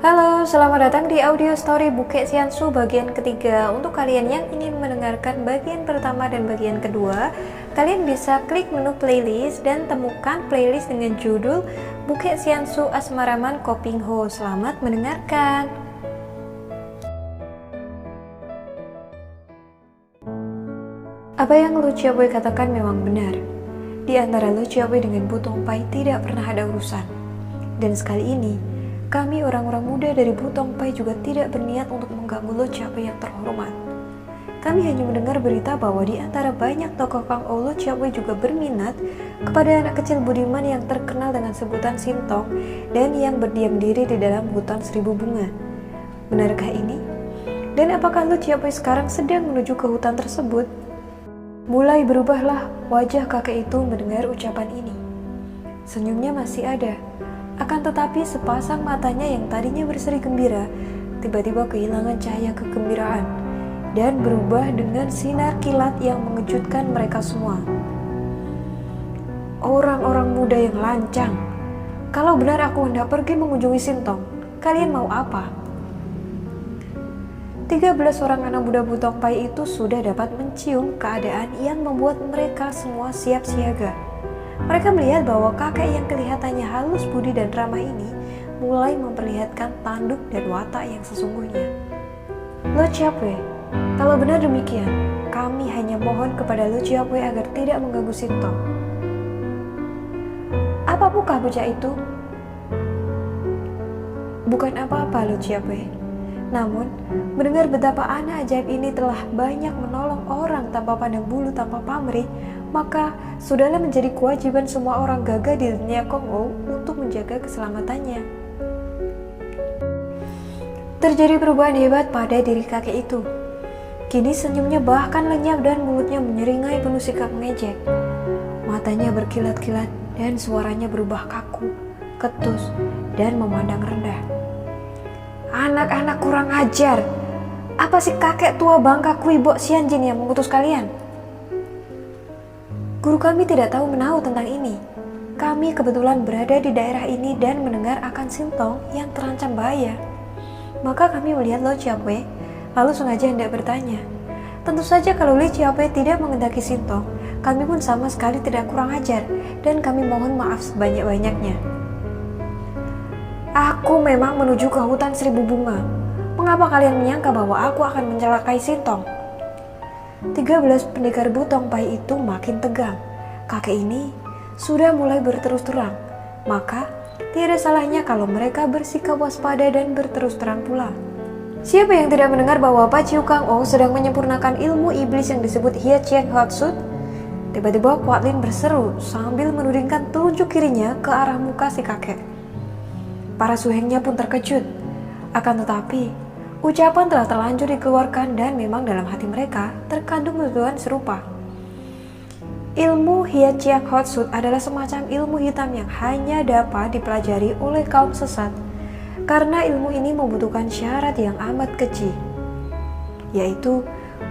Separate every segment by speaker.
Speaker 1: Halo, selamat datang di audio story Bukit Xianxu bagian ketiga. Untuk kalian yang ingin mendengarkan bagian pertama dan bagian kedua, kalian bisa klik menu playlist dan temukan playlist dengan judul Bukit Xianxu Asmaraman Kopingho. Selamat mendengarkan. Apa yang Lu Xiaobai katakan memang benar. Di antara Lu Xiaobai dengan Bu Tongpai tidak pernah ada urusan. Dan sekali ini, kami orang-orang muda dari Bu Tongpai juga tidak berniat untuk mengganggu Lu Xiaobai yang terhormat. Kami hanya mendengar berita bahwa di antara banyak tokoh Kang Ou, Lu Xiaobai juga berminat kepada anak kecil budiman yang terkenal dengan sebutan Sintong dan yang berdiam diri di dalam hutan seribu bunga. Benarkah ini? Dan apakah Lu Xiaobai sekarang sedang menuju ke hutan tersebut? Mulai berubahlah wajah kakek itu mendengar ucapan ini. Senyumnya masih ada. Akan tetapi sepasang matanya yang tadinya berseri gembira, tiba-tiba kehilangan cahaya kegembiraan dan berubah dengan sinar kilat yang mengejutkan mereka semua. Orang-orang muda yang lancang, kalau benar aku hendak pergi mengunjungi Sintong, kalian mau apa? 13 orang anak muda Bu Tongpai itu sudah dapat mencium keadaan yang membuat mereka semua siap siaga. Mereka melihat bahwa kakek yang kelihatannya halus budi dan ramah ini mulai memperlihatkan tanduk dan watak yang sesungguhnya. Lu Xiaobai, kalau benar demikian, kami hanya mohon kepada Lu Xiaobai agar tidak mengganggu Sintong. Apakah bocah itu? Bukan apa-apa Lu Xiaobai. Namun, mendengar betapa anak ajaib ini telah banyak menolong orang tanpa pandang bulu, tanpa pamrih, maka sudahlah menjadi kewajiban semua orang gagah di dunia Kang Ou untuk menjaga keselamatannya. Terjadi perubahan hebat pada diri kakek itu. Kini senyumnya bahkan lenyap dan mulutnya menyeringai penuh sikap mengejek. Matanya berkilat-kilat dan suaranya berubah kaku, ketus, dan memandang rendah. Anak-anak kurang ajar. Apa sih kakek tua bangka Kui Bo Xianjin yang mengutus kalian? Guru kami tidak tahu menahu tentang ini. Kami kebetulan berada di daerah ini dan mendengar akan Sintong yang terancam bahaya. Maka kami melihat Lu Xiaobai, lalu sengaja hendak bertanya. Tentu saja kalau Lu Xiaobai tidak mengendaki Sintong, kami pun sama sekali tidak kurang ajar dan kami mohon maaf sebanyak-banyaknya. Aku memang menuju ke hutan seribu bunga. Mengapa kalian menyangka bahwa aku akan mencelakai Sintong? 13 pendekar Bu Tongpai itu makin tegang. Kakek ini sudah mulai berterus terang. Maka tidak salahnya kalau mereka bersikap waspada dan berterus terang pula. Siapa yang tidak mendengar bahwa Pak Ciu Kang Ou sedang menyempurnakan ilmu iblis yang disebut Hia Chiang Hotsut? Tiba-tiba Kuat Lin berseru sambil menudingkan telunjuk kirinya ke arah muka si kakek. Para suhengnya pun terkejut. Akan tetapi, ucapan telah terlanjur dikeluarkan dan memang dalam hati mereka terkandung tuduhan serupa. Ilmu Hia Chiang Hotsut adalah semacam ilmu hitam yang hanya dapat dipelajari oleh kaum sesat, karena ilmu ini membutuhkan syarat yang amat keji, yaitu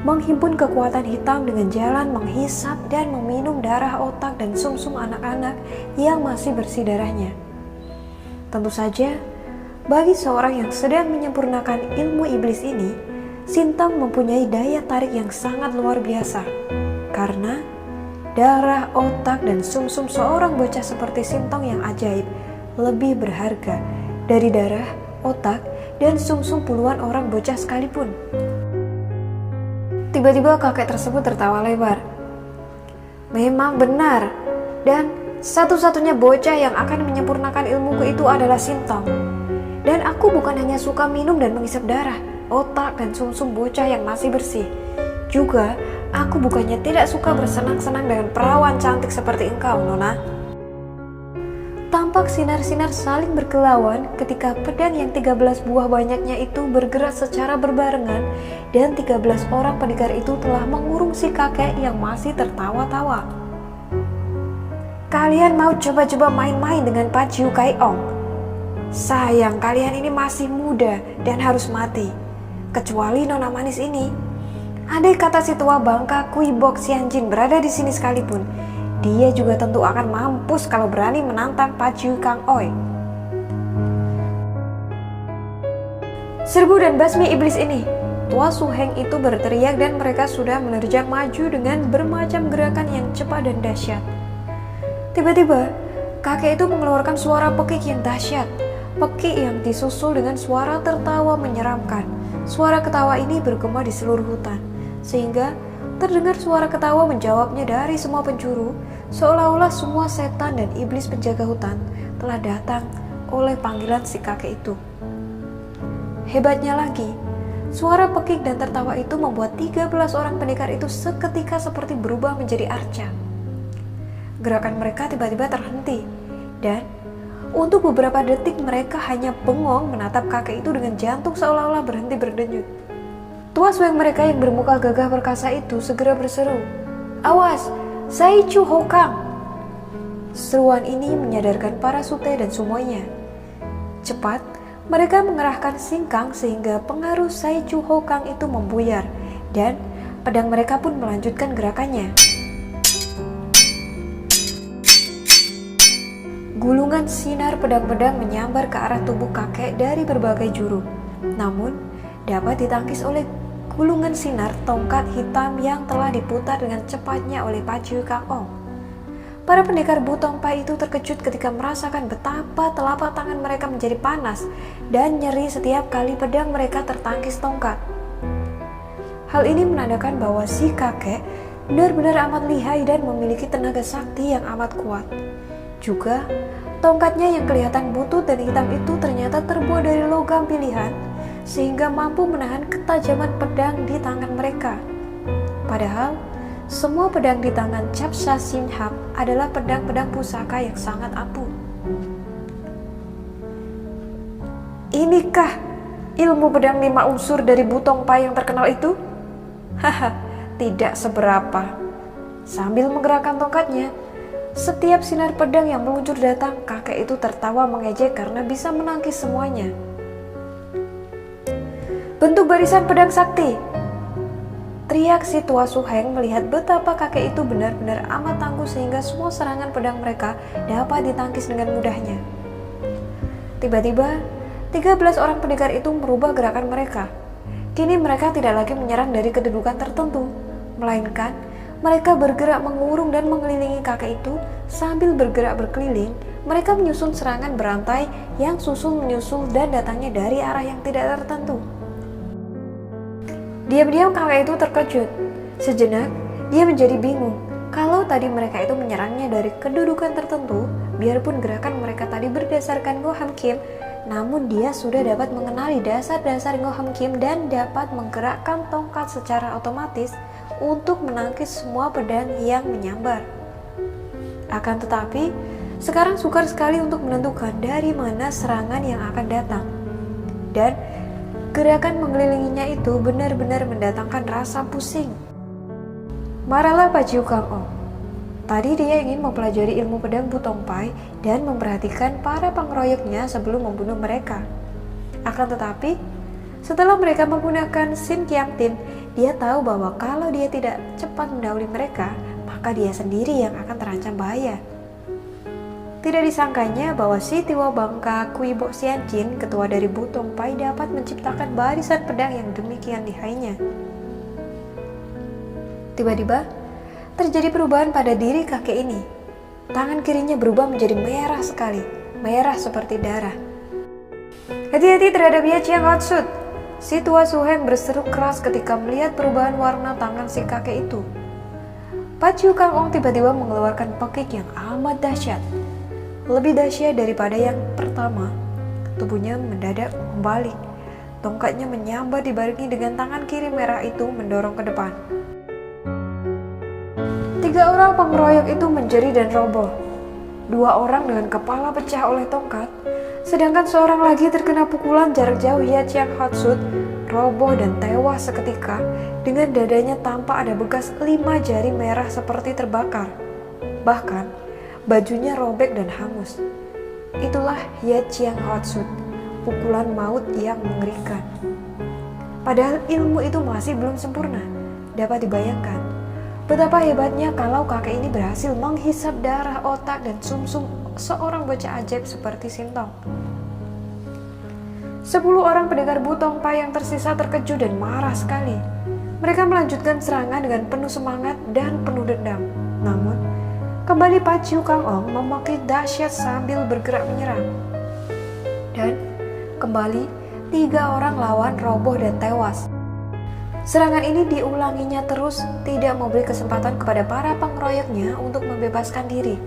Speaker 1: menghimpun kekuatan hitam dengan jalan menghisap dan meminum darah otak dan sumsum anak-anak yang masih bersih darahnya. Tentu saja, bagi seorang yang sedang menyempurnakan ilmu iblis ini, Sintong mempunyai daya tarik yang sangat luar biasa. Karena darah, otak, dan sumsum seorang bocah seperti Sintong yang ajaib lebih berharga dari darah, otak, dan sumsum puluhan orang bocah sekalipun. Tiba-tiba kakek tersebut tertawa lebar. Memang benar, dan satu-satunya bocah yang akan menyempurnakan ilmuku itu adalah Sintong. Dan aku bukan hanya suka minum dan menghisap darah, otak, dan sumsum bocah yang masih bersih. Juga, aku bukannya tidak suka bersenang-senang dengan perawan cantik seperti engkau, Nona. Tampak sinar-sinar saling berkelauan ketika pedang yang 13 buah banyaknya itu bergerak secara berbarengan dan 13 orang pendekar itu telah mengurung si kakek yang masih tertawa-tawa. Kalian mau coba-coba main-main dengan Pak Ciu Kai Ong? Sayang, kalian ini masih muda dan harus mati. Kecuali nona manis ini. Andai kata si tua bangka Kui Bo Xianjin berada di sini sekalipun, dia juga tentu akan mampus kalau berani menantang Pak Ciu Kang Oi. "Serbu dan basmi iblis ini!" Tua Su Heng itu berteriak dan mereka sudah menerjang maju dengan bermacam gerakan yang cepat dan dahsyat. Tiba-tiba, kakek itu mengeluarkan suara pekik yang dahsyat. Pekik yang disusul dengan suara tertawa menyeramkan. Suara ketawa ini bergema di seluruh hutan, sehingga terdengar suara ketawa menjawabnya dari semua penjuru, seolah-olah semua setan dan iblis penjaga hutan telah datang oleh panggilan si kakek itu. Hebatnya lagi, suara pekik dan tertawa itu membuat 13 orang pendekar itu seketika seperti berubah menjadi arca. Gerakan mereka tiba-tiba terhenti, dan untuk beberapa detik mereka hanya bengong menatap kakek itu dengan jantung seolah-olah berhenti berdenyut. Tua Su Heng mereka yang bermuka gagah perkasa itu segera berseru, "Awas, Sai Chu Hokang!" Seruan ini menyadarkan para sute dan semuanya. Cepat, mereka mengerahkan singkang sehingga pengaruh Sai Chu Hokang itu membuyar, dan pedang mereka pun melanjutkan gerakannya. Gulungan sinar pedang-pedang menyambar ke arah tubuh kakek dari berbagai juru, namun dapat ditangkis oleh gulungan sinar tongkat hitam yang telah diputar dengan cepatnya oleh Pacu Kang Ong. Para pendekar Butong Pai itu terkejut ketika merasakan betapa telapak tangan mereka menjadi panas dan nyeri setiap kali pedang mereka tertangkis tongkat. Hal ini menandakan bahwa si kakek benar-benar amat lihai dan memiliki tenaga sakti yang amat kuat. Juga, tongkatnya yang kelihatan butut dan hitam itu ternyata terbuat dari logam pilihan, sehingga mampu menahan ketajaman pedang di tangan mereka. Padahal, semua pedang di tangan Cap Sha Sin Hap adalah pedang-pedang pusaka yang sangat ampuh. Inikah ilmu pedang 5 unsur dari Butong Pai yang terkenal itu? Haha, tidak seberapa. Sambil menggerakkan tongkatnya, setiap sinar pedang yang meluncur datang, kakek itu tertawa mengejek karena bisa menangkis semuanya. "Bentuk barisan pedang sakti!" teriak si Tua Su Heng melihat betapa kakek itu benar-benar amat tangguh sehingga semua serangan pedang mereka dapat ditangkis dengan mudahnya. Tiba-tiba, 13 orang pendekar itu merubah gerakan mereka. Kini mereka tidak lagi menyerang dari kedudukan tertentu, melainkan mereka bergerak mengurung dan mengelilingi kakek itu. Sambil bergerak berkeliling, mereka menyusun serangan berantai yang susul menyusul dan datangnya dari arah yang tidak tertentu. Diam-diam kakek itu terkejut. Sejenak, dia menjadi bingung. Kalau tadi mereka itu menyerangnya dari kedudukan tertentu, biarpun gerakan mereka tadi berdasarkan Ngoham Kim, namun dia sudah dapat mengenali dasar-dasar Ngoham Kim dan dapat menggerakkan tongkat secara otomatis untuk menangkis semua pedang yang menyambar. Akan tetapi, sekarang sukar sekali untuk menentukan dari mana serangan yang akan datang. Dan gerakan mengelilinginya itu benar-benar mendatangkan rasa pusing. Marahlah Pacu Kang Ong. Tadi dia ingin mempelajari ilmu pedang Butong Pai dan memperhatikan para pengeroyoknya sebelum membunuh mereka. Akan tetapi, setelah mereka menggunakan Sin Kiam Tin, dia tahu bahwa kalau dia tidak cepat mendahului mereka, maka dia sendiri yang akan terancam bahaya. Tidak disangkanya bahwa si Tiwa Bangka Kui Bo Sian Chin, ketua dari Butong Pai, dapat menciptakan barisan pedang yang demikian lihainya. Tiba-tiba, terjadi perubahan pada diri kakek ini. Tangan kirinya berubah menjadi merah sekali, merah seperti darah. "Hati-hati terhadap Ye Chiang Hotsut!" Si Tua Su Heng berseru keras ketika melihat perubahan warna tangan si kakek itu. Pacu Kang Ong tiba-tiba mengeluarkan pekik yang amat dahsyat. Lebih dahsyat daripada yang pertama. Tubuhnya mendadak membalik. Tongkatnya menyambar dibarengi dengan tangan kiri merah itu mendorong ke depan. 3 orang pengeroyok itu menjerit dan roboh. 2 orang dengan kepala pecah oleh tongkat, sedangkan seorang lagi terkena pukulan jarak jauh Ye Chiang Hotsut, roboh dan tewas seketika. Dengan dadanya tampak ada bekas 5 jari merah seperti terbakar. Bahkan, bajunya robek dan hangus. Itulah Ye Chiang Hotsut, pukulan maut yang mengerikan. Padahal ilmu itu masih belum sempurna. Dapat dibayangkan betapa hebatnya kalau kakek ini berhasil menghisap darah, otak, dan sumsum seorang bocah ajaib seperti Sintong. 10 orang pendekar Butong Pai yang tersisa terkejut dan marah sekali. Mereka melanjutkan serangan dengan penuh semangat dan penuh dendam. Namun, kembali Paciu Kang Ong memakai dahsyat sambil bergerak menyerang. Dan kembali 3 orang lawan roboh dan tewas. Serangan ini diulanginya terus, tidak memberi kesempatan kepada para pengeroyoknya untuk membebaskan diri.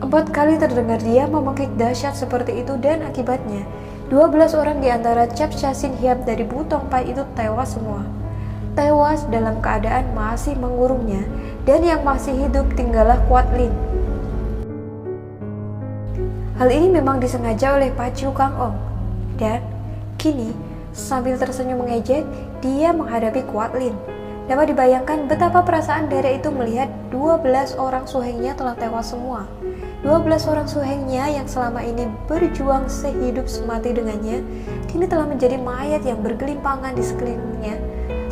Speaker 1: 4 kali terdengar dia memakai dahsyat seperti itu dan akibatnya 12 orang di antara Cap Shasin Hiap dari Butong Pai itu tewas semua. Tewas dalam keadaan masih mengurungnya, dan yang masih hidup tinggallah Quat Lin. Hal ini memang disengaja oleh Paciu Kang Ong, dan kini sambil tersenyum mengejek, dia menghadapi Quat Lin. Dapat dibayangkan betapa perasaan Dara itu melihat 12 orang suhengnya telah tewas semua. 12 orang suhengnya yang selama ini berjuang sehidup semati dengannya, kini telah menjadi mayat yang bergelimpangan di sekelilingnya.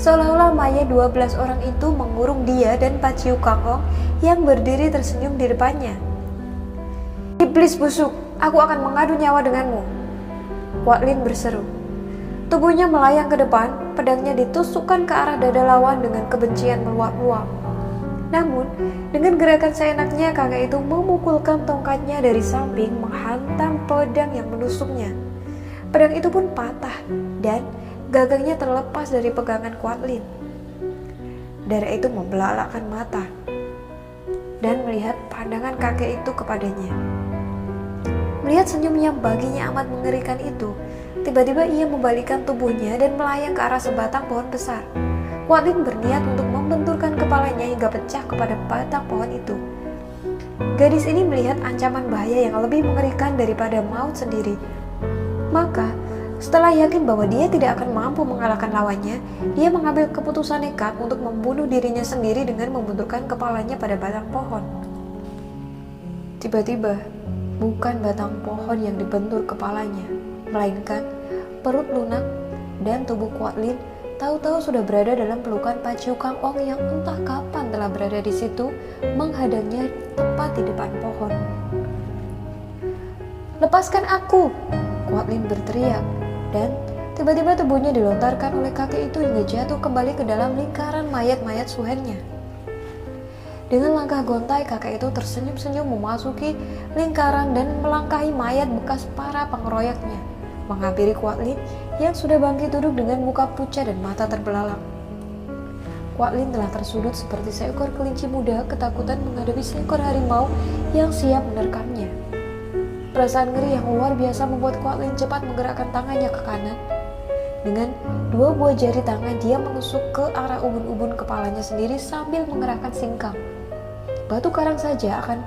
Speaker 1: Seolah-olah mayat 12 orang itu mengurung dia dan Paciu Kang Ong yang berdiri tersenyum di depannya. "Iblis busuk, aku akan mengadu nyawa denganmu," Quat Lin berseru. Tubuhnya melayang ke depan, pedangnya ditusukkan ke arah dada lawan dengan kebencian meluap-luap. Namun, dengan gerakan seenaknya kakek itu memukulkan tongkatnya dari samping menghantam pedang yang menusuknya. Pedang itu pun patah dan gagangnya terlepas dari pegangan Quat Lin. Dara itu membelalakkan mata dan melihat pandangan kakek itu kepadanya. Melihat senyum yang baginya amat mengerikan itu, tiba-tiba ia membalikkan tubuhnya dan melayang ke arah sebatang pohon besar. Quat Lin berniat untuk membenturkan kepalanya hingga pecah kepada batang pohon itu. Gadis ini melihat ancaman bahaya yang lebih mengerikan daripada maut sendiri. Maka, setelah yakin bahwa dia tidak akan mampu mengalahkan lawannya, dia mengambil keputusan nekat untuk membunuh dirinya sendiri dengan membenturkan kepalanya pada batang pohon. Tiba-tiba, bukan batang pohon yang dibentur kepalanya, melainkan perut lunak dan tubuh Quat Lin tahu-tahu sudah berada dalam pelukan Paciu Kang Ong yang entah kapan telah berada di situ, menghadangnya tepat di depan pohon. "Lepaskan aku!" Quat Lin berteriak, dan tiba-tiba tubuhnya dilontarkan oleh kakek itu hingga jatuh kembali ke dalam lingkaran mayat-mayat suhennya. Dengan langkah gontai, kakek itu tersenyum-senyum memasuki lingkaran dan melangkahi mayat bekas para pengeroyoknya, menghampiri Quat Lin yang sudah bangkit duduk dengan muka pucat dan mata terbelalak. Quat Lin telah tersudut seperti seekor kelinci muda ketakutan menghadapi seekor harimau yang siap menerkamnya. Perasaan ngeri yang luar biasa membuat Quat Lin cepat menggerakkan tangannya ke kanan. Dengan 2 buah jari tangan dia menusuk ke arah ubun-ubun kepalanya sendiri sambil mengerahkan singkang. Batu karang saja akan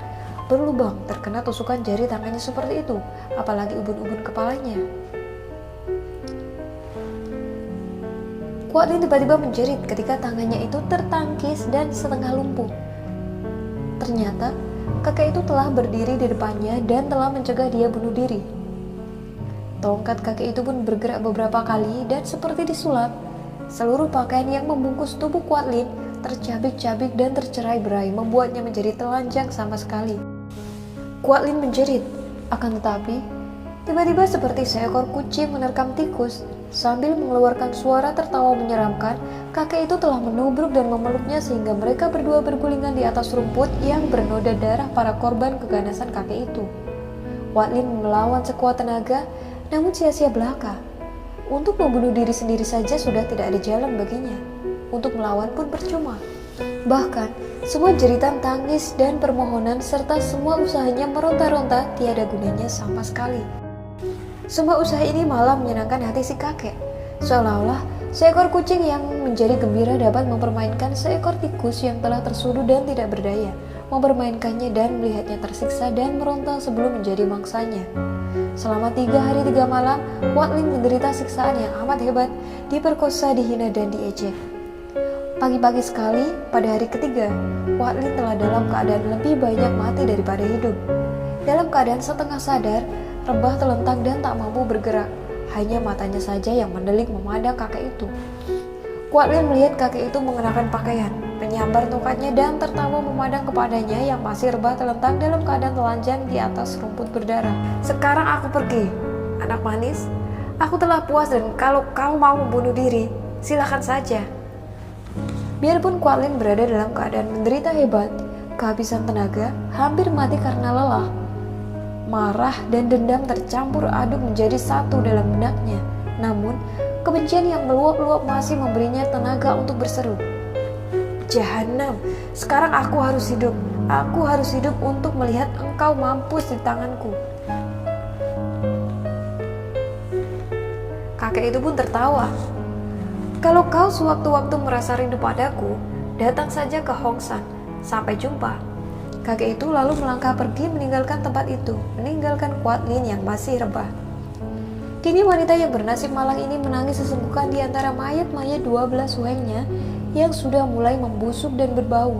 Speaker 1: berlubang terkena tusukan jari tangannya seperti itu, apalagi ubun-ubun kepalanya. Quat Lin tiba-tiba menjerit ketika tangannya itu tertangkis dan setengah lumpuh. Ternyata kakek itu telah berdiri di depannya dan telah mencegah dia bunuh diri. Tongkat kakek itu pun bergerak beberapa kali dan seperti disulap, seluruh pakaian yang membungkus tubuh Quat Lin tercabik-cabik dan tercerai-berai, membuatnya menjadi telanjang sama sekali. Quat Lin menjerit, akan tetapi tiba-tiba seperti seekor kucing menerkam tikus. Sambil mengeluarkan suara tertawa menyeramkan, kakek itu telah menubruk dan memeluknya sehingga mereka berdua bergulingan di atas rumput yang bernoda darah para korban keganasan kakek itu. Quat Lin melawan sekuat tenaga, namun sia-sia belaka. Untuk membunuh diri sendiri saja sudah tidak ada jalan baginya. Untuk melawan pun percuma. Bahkan, semua jeritan tangis dan permohonan serta semua usahanya meronta-ronta tiada gunanya sama sekali. Semua usaha ini malah menyenangkan hati si kakek. Seolah-olah seekor kucing yang menjadi gembira dapat mempermainkan seekor tikus yang telah tersudut dan tidak berdaya, mempermainkannya dan melihatnya tersiksa dan meronta sebelum menjadi mangsanya. Selama 3 hari 3 malam, Quat Lin menderita siksaan yang amat hebat, diperkosa, dihina, dan diejek. Pagi-pagi sekali, pada hari ketiga, Quat Lin telah dalam keadaan lebih banyak mati daripada hidup. Dalam keadaan setengah sadar, rebah telentang dan tak mampu bergerak. Hanya matanya saja yang mendelik memandang kakek itu. Quat Lin melihat kakek itu mengenakan pakaian, menyambar tongkatnya dan tertawa memandang kepadanya yang masih rebah telentang dalam keadaan telanjang di atas rumput berdarah. "Sekarang aku pergi, anak manis. Aku telah puas dan kalau kau mau membunuh diri, silakan saja. Biarpun Kuat Lin berada dalam keadaan menderita hebat, kehabisan tenaga, hampir mati karena lelah, marah dan dendam tercampur aduk menjadi satu dalam benaknya. Namun, kebencian yang meluap-luap masih memberinya tenaga untuk berseru. Jahanam, sekarang aku harus hidup. Aku harus hidup untuk melihat engkau mampus di tanganku. Kakek itu pun tertawa. Kalau kau sewaktu-waktu merasa rindu padaku, datang saja ke Hongsan. Sampai jumpa. Kakek itu lalu melangkah pergi meninggalkan tempat itu, meninggalkan Kuat Lin yang masih rebah. Kini wanita yang bernasib malang ini menangis sesenggukan di antara mayat-mayat 12 suhengnya yang sudah mulai membusuk dan berbau.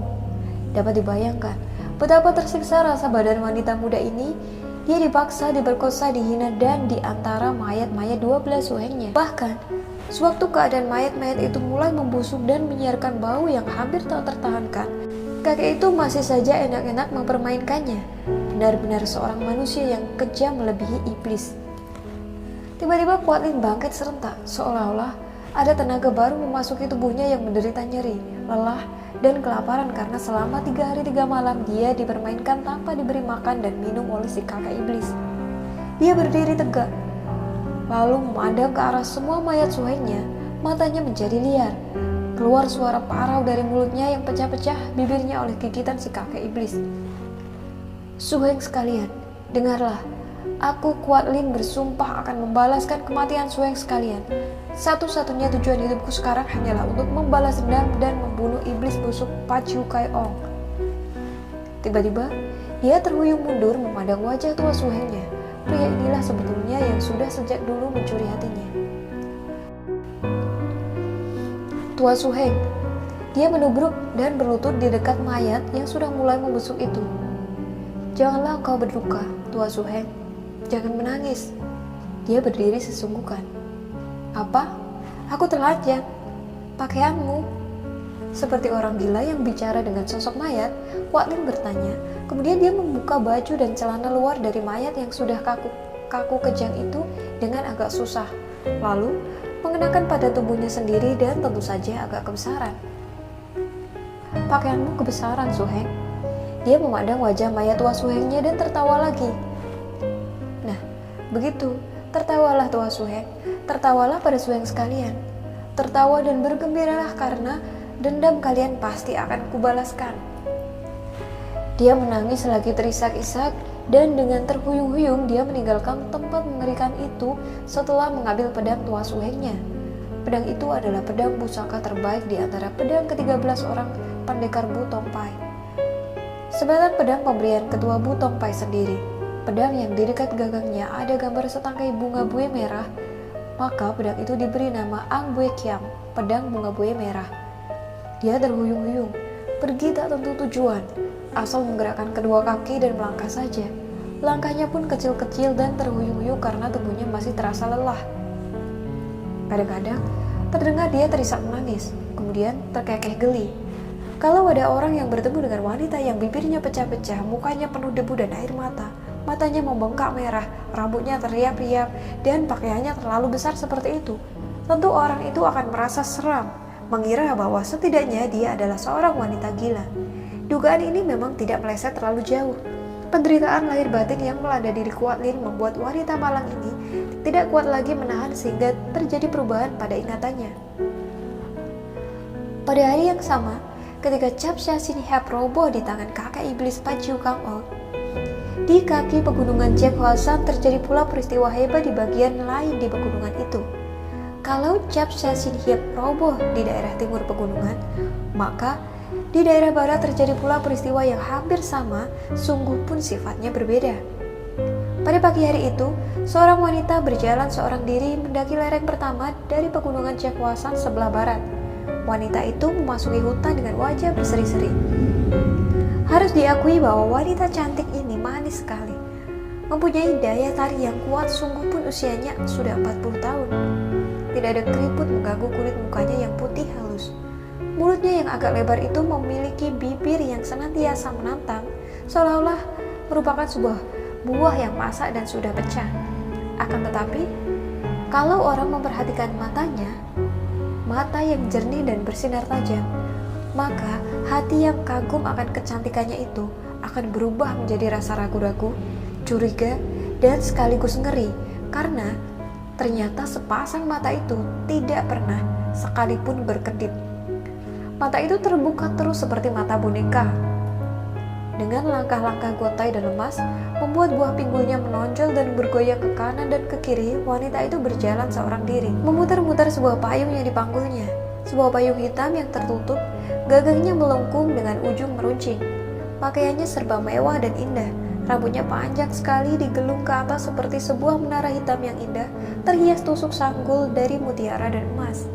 Speaker 1: Dapat dibayangkan betapa tersiksa rasa badan wanita muda ini. Dia dipaksa, diperkosa, dihina dan di antara mayat-mayat 12 suhengnya. Bahkan, sewaktu keadaan mayat-mayat itu mulai membusuk dan menyiarkan bau yang hampir tak tertahankan, kakek itu masih saja enak-enak mempermainkannya. Benar-benar seorang manusia yang kejam melebihi iblis. Tiba-tiba Kuat Lin bangkit serentak, seolah-olah ada tenaga baru memasuki tubuhnya yang menderita nyeri, lelah, dan kelaparan karena selama 3 hari 3 malam dia dipermainkan tanpa diberi makan dan minum oleh si kakak iblis. Dia berdiri tegak, lalu memandang ke arah semua mayat suhengnya. Matanya menjadi liar. Keluar suara parau dari mulutnya yang pecah-pecah bibirnya oleh gigitan si kakek iblis. Suheng sekalian, dengarlah. Aku Kuat Lin bersumpah akan membalaskan kematian suheng sekalian. Satu-satunya tujuan hidupku sekarang hanyalah untuk membalas dendam dan membunuh iblis busuk Pacu Kai Ong. Tiba-tiba, dia terhuyung mundur memandang wajah tua suhengnya. Pria inilah sebetulnya yang sudah sejak dulu mencuri hatinya. Tua Suheng, dia menubruk dan berlutut di dekat mayat yang sudah mulai membusuk itu. Janganlah engkau berduka, Tua Suheng. Jangan menangis. Dia berdiri sesungguhkan. Apa? Aku telanjang. Pakaianmu. Seperti orang gila yang bicara dengan sosok mayat, Kuat Lin bertanya. Kemudian dia membuka baju dan celana luar dari mayat yang sudah kaku kejang itu dengan agak susah. Lalu mengenakan pada tubuhnya sendiri dan tentu saja agak kebesaran. Pakaianmu kebesaran, Suheng. Dia memandang wajah mayat tua Suhengnya dan tertawa lagi. Nah, begitu. Tertawalah tua Suheng, tertawalah pada Suheng sekalian. Tertawa dan bergembiralah karena dendam kalian pasti akan kubalaskan. Dia menangis lagi terisak-isak dan dengan terhuyung-huyung dia meninggalkan tempat mengerikan itu setelah mengambil pedang tua Suhengnya. Pedang itu adalah pedang pusaka terbaik di antara pedang ke-13 orang pendekar Bu Tongpai. Sebatang pedang pemberian ketua Bu Tongpai sendiri. Pedang yang di dekat gagangnya ada gambar setangkai bunga buih merah, maka pedang itu diberi nama Ang Bue Kiam, pedang bunga buih merah. Dia terhuyung-huyung, pergi tak tentu tujuan, asal menggerakkan kedua kaki dan melangkah saja. Langkahnya pun kecil-kecil dan terhuyung-huyung karena tubuhnya masih terasa lelah. Kadang-kadang terdengar dia terisak menangis, kemudian terkekeh geli. Kalau ada orang yang bertemu dengan wanita yang bibirnya pecah-pecah, mukanya penuh debu dan air mata, matanya membengkak merah, rambutnya teriap-riap, dan pakaiannya terlalu besar seperti itu, tentu orang itu akan merasa seram, mengira bahwa setidaknya dia adalah seorang wanita gila. Dugaan ini memang tidak meleset terlalu jauh. Penderitaan lahir batin yang melanda diri Kuat Lin membuat wanita malang ini tidak kuat lagi menahan sehingga terjadi perubahan pada ingatannya. Pada hari yang sama, ketika Cap Sha Sin Hiap roboh di tangan kakak iblis Pacu Kang O, di kaki pegunungan Jack Hwasan terjadi pula peristiwa hebat di bagian lain di pegunungan itu. Kalau Cap Sha Sin Hiap roboh di daerah timur pegunungan, maka di daerah barat terjadi pula peristiwa yang hampir sama, sungguh pun sifatnya berbeda. Pada pagi hari itu, seorang wanita berjalan seorang diri mendaki lereng pertama dari pegunungan Jack Hwasan sebelah barat. Wanita itu memasuki hutan dengan wajah berseri-seri. Harus diakui bahwa wanita cantik ini manis sekali. Mempunyai daya tarik yang kuat, sungguh pun usianya sudah 40 tahun. Tidak ada keriput mengganggu kulit mukanya yang putih halus. Mulutnya yang agak lebar itu memiliki bibir yang senantiasa menantang, seolah-olah merupakan sebuah buah yang masak dan sudah pecah. Akan tetapi, Kalau orang memperhatikan matanya, mata yang jernih dan bersinar tajam, maka hati yang kagum akan kecantikannya itu akan berubah menjadi rasa ragu-ragu, curiga, dan sekaligus ngeri, karena ternyata sepasang mata itu tidak pernah sekalipun berkedip. Mata itu terbuka terus seperti mata boneka. Dengan langkah-langkah gontai dan lemas, membuat buah pinggulnya menonjol dan bergoyang ke kanan dan ke kiri, wanita itu berjalan seorang diri, memutar-mutar sebuah payung yang dipanggulnya. Sebuah payung hitam yang tertutup, gagangnya melengkung dengan ujung meruncing. Pakaiannya serba mewah dan indah, rambutnya panjang sekali digelung ke atas seperti sebuah menara hitam yang indah, terhias tusuk sanggul dari mutiara dan emas.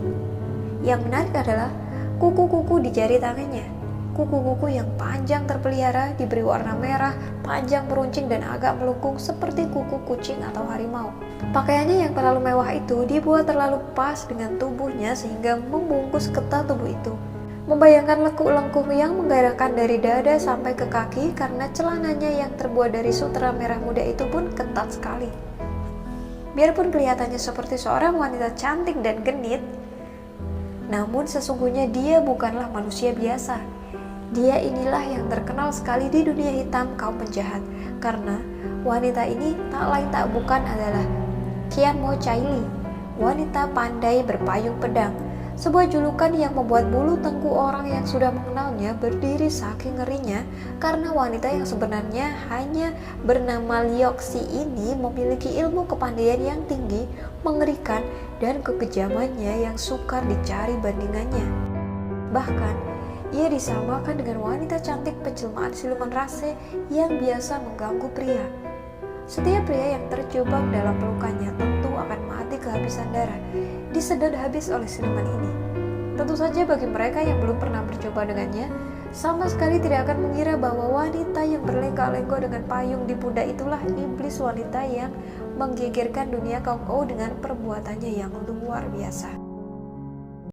Speaker 1: Yang menarik adalah kuku-kuku di jari tangannya. Kuku-kuku yang panjang terpelihara diberi warna merah, panjang meruncing dan agak melengkung seperti kuku kucing atau harimau. Pakaiannya yang terlalu mewah itu dibuat terlalu pas dengan tubuhnya sehingga membungkus ketat tubuh itu. Membayangkan lekuk-lengkung yang menggairahkan dari dada sampai ke kaki karena celananya yang terbuat dari sutera merah muda itu pun ketat sekali. Biarpun kelihatannya seperti seorang wanita cantik dan genit, namun sesungguhnya dia bukanlah manusia biasa. Dia inilah yang terkenal sekali di dunia hitam kaum penjahat, karena wanita ini tak lain tak bukan adalah Qian Mo Caili, wanita pandai berpayung pedang, sebuah julukan yang membuat bulu tengkuk orang yang sudah mengenalnya berdiri saking ngerinya, karena wanita yang sebenarnya hanya bernama Lioxi ini memiliki ilmu kepandaian yang tinggi, mengerikan, dan kekejamannya yang sukar dicari bandingannya. Bahkan ia disamakan dengan wanita cantik penjelmaan siluman rase yang biasa mengganggu pria. Setiap pria yang terjebak dalam pelukannya tentu akan mati kehabisan darah, disedot habis oleh siluman ini. Tentu saja bagi mereka yang belum pernah bercoba dengannya, sama sekali tidak akan mengira bahwa wanita yang berlenggak-lenggok dengan payung di pundak itulah iblis wanita yang menggegerkan dunia kaum O dengan perbuatannya yang luar biasa.